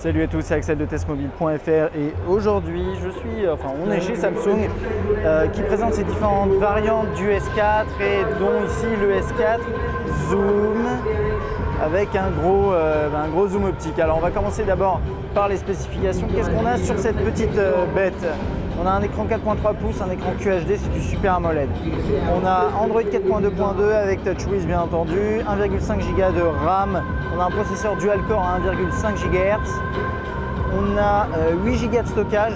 Salut à tous, c'est Axel de testmobile.fr et aujourd'hui on est chez Samsung qui présente ses différentes variantes du S4 et dont ici le S4 Zoom avec un gros zoom optique. Alors on va commencer d'abord par les spécifications. Qu'est-ce qu'on a sur cette petite bête? On a un écran 4.3 pouces, un écran QHD, c'est du Super AMOLED. On a Android 4.2.2 avec TouchWiz bien entendu, 1,5 Go de RAM, on a un processeur dual-core à 1,5 GHz, on a 8 Go de stockage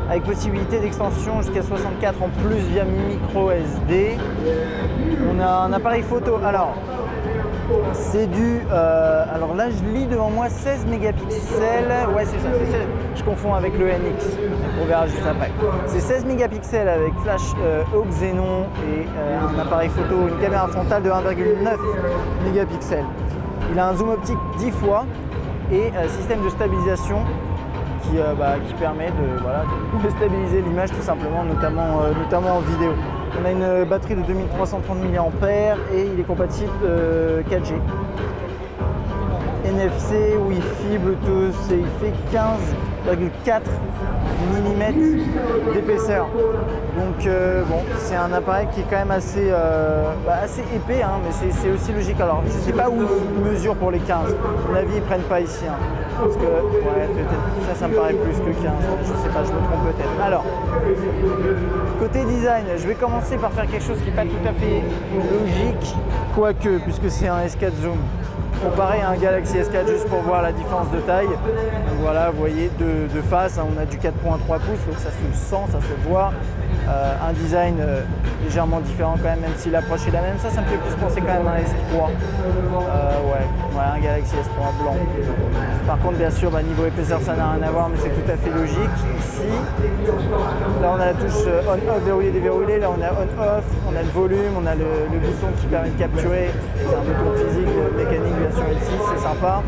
avec possibilité d'extension jusqu'à 64 en plus via micro SD. On a un appareil photo, alors c'est alors là je lis devant moi 16 mégapixels, ouais c'est ça, c'est 16, je confonds avec le NX, on verra juste après. C'est 16 mégapixels avec flash haut xénon et un appareil photo, une caméra frontale de 1,9 mégapixels. Il a un zoom optique 10 fois et système de stabilisation qui permet de stabiliser l'image tout simplement, notamment en vidéo. On a une batterie de 2330 mAh et il est compatible 4G. NFC, Wi-Fi, Bluetooth et il fait 15,4 mm d'épaisseur. Donc c'est un appareil qui est quand même assez épais, hein, mais c'est aussi logique. Alors je ne sais pas où ils mesurent pour les 15. À mon avis ils ne prennent pas ici. Hein, parce que peut-être ça me paraît plus que 15. Je ne sais pas, je me trompe peut-être. Alors, côté design, je vais commencer par faire quelque chose qui n'est pas tout à fait logique, quoique, puisque c'est un S4 Zoom. Comparé à un Galaxy S4 juste pour voir la différence de taille. Donc voilà, vous voyez de face, hein, on a du 4.3 pouces, donc ça se sent, ça se voit. Un design légèrement différent quand même si l'approche est la même. Ça me fait plus penser quand même à un S3. Ouais, un Galaxy S3 blanc. Par contre, bien sûr, niveau épaisseur, ça n'a rien à voir, mais c'est tout à fait logique. Ici, là, on a la touche on-off, verrouiller, déverrouiller. Là, on a on-off, on a le volume, on a le bouton qui permet de capturer. C'est un bouton physique, mécanique, bien sûr, ici, c'est sympa.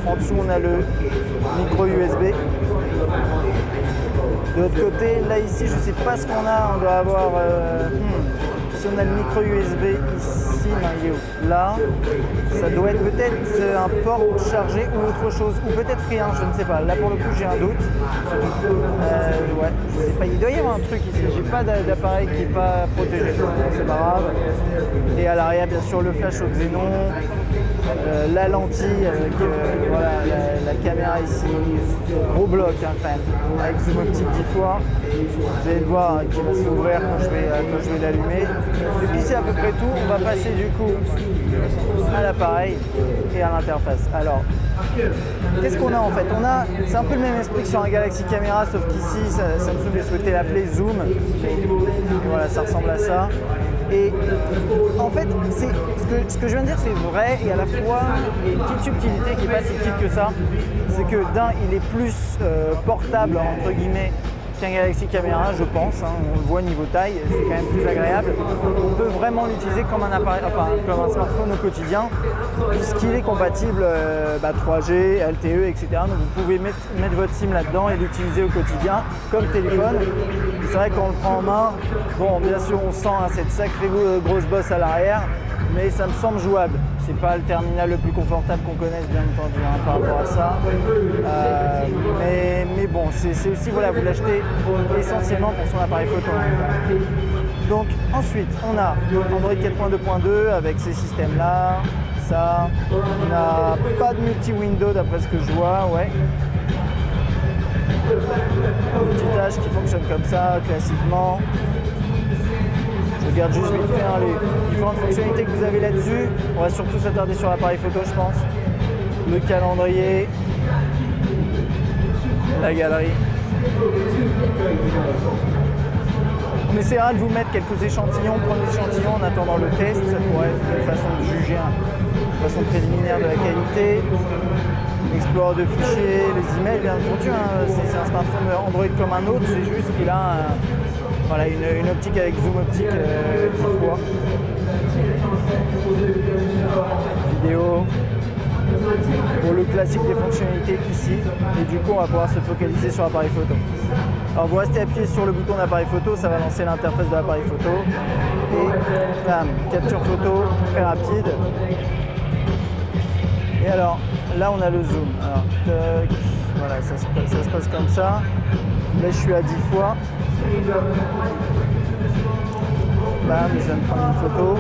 En dessous, on a le micro USB. De l'autre côté, là ici, je ne sais pas ce qu'on a, on doit avoir, si on a le micro USB ici, il est où? Là, ça doit être peut-être un port chargé ou autre chose, ou peut-être rien, je ne sais pas. Là pour le coup, j'ai un doute. Ouais, je sais pas, il doit y avoir un truc ici, j'ai pas d'appareil qui n'est pas protégé, c'est pas grave. Et à l'arrière, bien sûr, le flash au xénon, la lentille avec la caméra ici, gros bloc hein, quand même, avec zoom optique 10 fois. Vous allez le voir hein, qui va s'ouvrir quand je vais l'allumer. Et puis c'est à peu près tout. On va passer du coup à l'appareil et à l'interface. Alors, qu'est-ce qu'on a en fait? C'est un peu le même esprit que sur un Galaxy Camera, sauf qu'ici Samsung a souhaité l'appeler Zoom. Et voilà, ça ressemble à ça. Et en fait, ce que je viens de dire, c'est vrai, et à la fois, il y a une petite subtilité qui n'est pas si petite que ça. C'est que d'un, il est plus portable, entre guillemets, qu'un Galaxy Camera, je pense. Hein, on le voit niveau taille, c'est quand même plus agréable. On peut vraiment l'utiliser comme un appareil, comme un smartphone au quotidien, puisqu'il est compatible 3G, LTE, etc. Donc vous pouvez mettre votre SIM là-dedans et l'utiliser au quotidien comme téléphone. C'est vrai qu'on le prend en main. Bon, bien sûr, on sent hein, cette sacrée grosse bosse à l'arrière, mais ça me semble jouable. C'est pas le terminal le plus confortable qu'on connaisse, bien entendu, hein, par rapport à ça. Mais bon, c'est aussi, voilà, vous l'achetez essentiellement pour son appareil photo. Hein. Donc ensuite, on a Android 4.2.2 avec ces systèmes-là. Ça, on n'a pas de multi-window d'après ce que je vois, ouais. Une petite tâche qui fonctionne comme ça, classiquement. Je regarde juste vite fait hein, les différentes fonctionnalités que vous avez là-dessus. On va surtout s'attarder sur l'appareil photo, je pense. Le calendrier, la galerie. On essaiera de vous mettre quelques échantillons, prendre des échantillons en attendant le test. Ça pourrait être une façon de juger, une façon préliminaire de la qualité. Explorer de fichiers, les emails, bien entendu. Hein, c'est un smartphone Android comme un autre, c'est juste qu'il a une optique avec zoom optique 10 fois. Vidéo. Pour le classique des fonctionnalités ici. Et du coup, on va pouvoir se focaliser sur l'appareil photo. Alors, vous restez appuyé sur le bouton d'appareil photo, ça va lancer l'interface de l'appareil photo. Et bam, capture photo très rapide. Et alors, là, on a le zoom. Alors, Voilà, ça se passe comme ça. Là, je suis à 10 fois. Bam, je viens de prendre une photo.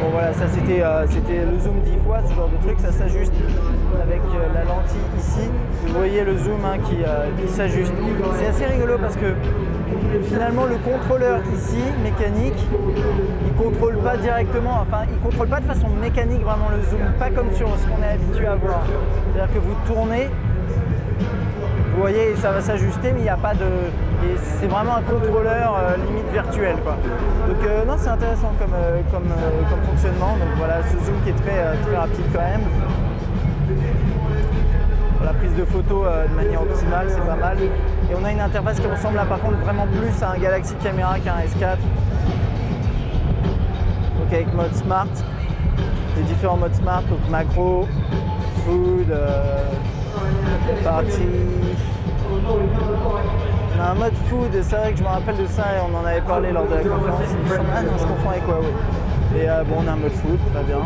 Bon voilà, ça c'était le zoom 10 fois, ce genre de truc, ça s'ajuste avec la lentille ici. Vous voyez le zoom hein, qui s'ajuste. C'est assez rigolo parce que finalement le contrôleur ici, mécanique, il contrôle pas directement, enfin il contrôle pas de façon mécanique vraiment le zoom, pas comme sur ce qu'on est habitué à voir. C'est-à-dire que vous tournez, vous voyez, ça va s'ajuster, mais il n'y a pas de... Et c'est vraiment un contrôleur limite virtuel, quoi. Donc non, c'est intéressant comme fonctionnement. Donc voilà, ce zoom qui est très rapide quand même. La prise de photo de manière optimale, c'est pas mal. Et on a une interface qui ressemble là par contre vraiment plus à un Galaxy Camera qu'un S4. Donc avec mode Smart, les différents modes Smart, donc macro, food, party. On a un mode food, et c'est vrai que je me rappelle de ça et on en avait parlé lors de la conférence. Ah non, je confonds avec Huawei. Et bon, on a un mode food, très bien.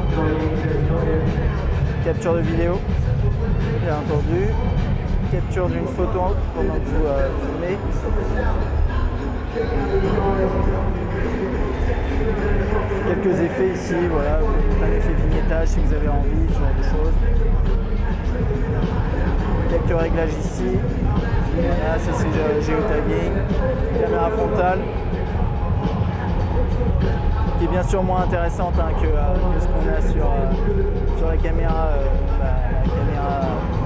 Capture de vidéo, bien entendu. Capture d'une photo pendant que vous filmez. Quelques effets ici, voilà, un effet vignettage si vous avez envie, ce genre de choses. Quelques réglages ici. Voilà, ça c'est géotagging. Caméra frontale. Qui est bien sûr moins intéressante hein, que ce qu'on a sur la caméra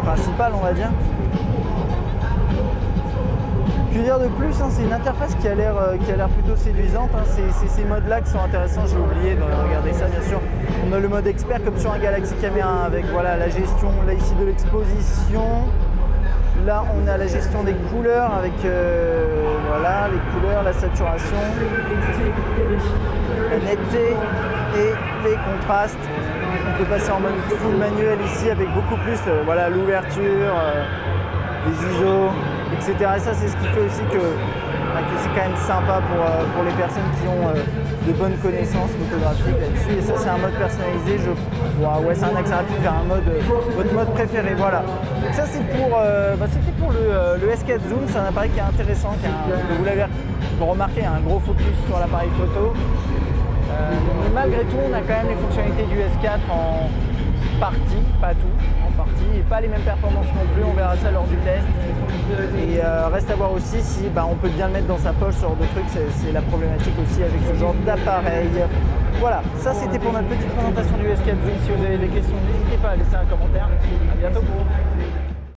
principale, on va dire. Que dire de plus hein, c'est une interface qui a l'air plutôt séduisante. Hein. C'est ces modes-là qui sont intéressants. J'ai oublié de regarder ça, bien sûr. On a le mode expert comme sur un Galaxy Camera avec voilà, la gestion là ici de l'exposition. Là, on a la gestion des couleurs avec voilà, les couleurs, la saturation, la netteté et les contrastes. On peut passer en mode full manuel ici avec beaucoup plus voilà, l'ouverture, les ISO, etc. Et ça, c'est ce qui fait aussi que c'est quand même sympa pour les personnes qui ont de bonnes connaissances photographiques là-dessus. Et ça, c'est un mode personnalisé. Ouais, c'est un accès rapide vers un mode, votre mode préféré. Voilà. Donc ça, c'est c'était pour le S4 Zoom. C'est un appareil qui est intéressant. Vous l'avez remarqué, un gros focus sur l'appareil photo. Mais malgré tout, on a quand même les fonctionnalités du S4 en partie, pas tout, en partie, et pas les mêmes performances non plus, on verra ça lors du test. Et reste à voir aussi si on peut bien le mettre dans sa poche, ce genre de truc, c'est la problématique aussi avec ce genre d'appareil. Voilà, ça c'était pour notre petite présentation du S4 Zoom. Si vous avez des questions, n'hésitez pas à laisser un commentaire. À bientôt.